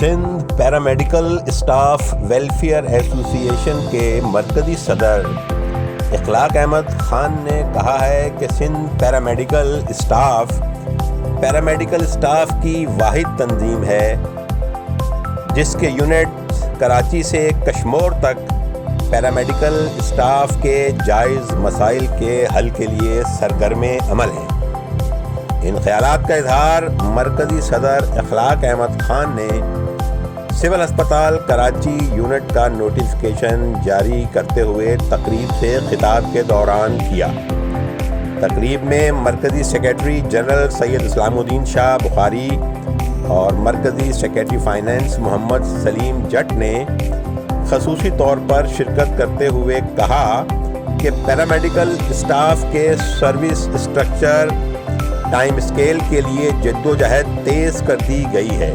Sindh paramedical staff welfare association के मरकज़ी सदर इखलाक अहमद ख़ान ने कहा है कि सिंध पैरामेडिकल स्टाफ की वाहिद तंजीम है जिसके यूनिट कराची से कश्मीर तक पैरामेडिकल स्टाफ के जायज़ मसाइल के हल के लिए सरगर्म अमल हैं। इन ख्यालात का इजहार मरकज़ी सदर इखलाक अहमद ख़ान ने सिविल अस्पताल कराची यूनिट का नोटिफिकेशन जारी करते हुए तकरीब से खिताब के दौरान किया। तकरीब में मरकज़ी सेक्रेटरी जनरल सैयद इस्लामुद्दीन शाह बुखारी और मरकज़ी सेक्रेटरी फाइनेंस मोहम्मद सलीम जट ने ख़ुसूसी तौर पर शिरकत करते हुए कहा कि पैरामेडिकल स्टाफ के सर्विस स्ट्रक्चर टाइम स्केल के लिए जद्दोजहद तेज़ कर दी गई है।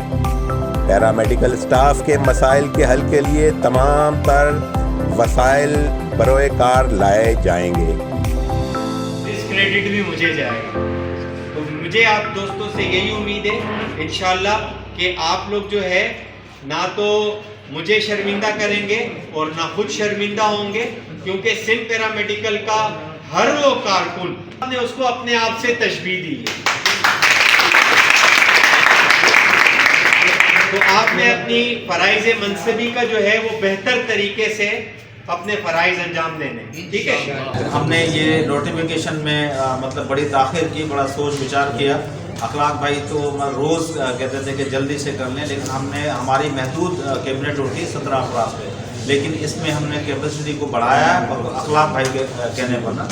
पैरामेडिकल स्टाफ के मसाइल के हल के लिए तमाम तर वसाइल बरोए कार लाए जाएंगे। इस क्रेडिट भी मुझे जाएगा। तो मुझे आप दोस्तों से यही उम्मीद है इंशाल्लाह कि आप लोग जो है ना तो मुझे शर्मिंदा करेंगे और ना खुद शर्मिंदा होंगे, क्योंकि सिंध पैरामेडिकल का हर वो कारकुन ने उसको अपने आप से तशबीह दी है। तो आपने अपनी फराइज़ मनसबी का जो है वो बेहतर तरीके से अपने फराइज़ अंजाम देने, ठीक है। हमने ये नोटिफिकेशन में मतलब बड़ी ताख़ीर की, बड़ा सोच विचार किया। अखलाक भाई तो रोज़ कहते थे कि जल्दी से कर लें, लेकिन हमने हमारी महदूद कैबिनेट होती 17 अफराद पे, लेकिन इसमें हमने कैपेसिटी को बढ़ाया और अखलाक भाई के कहने पर ना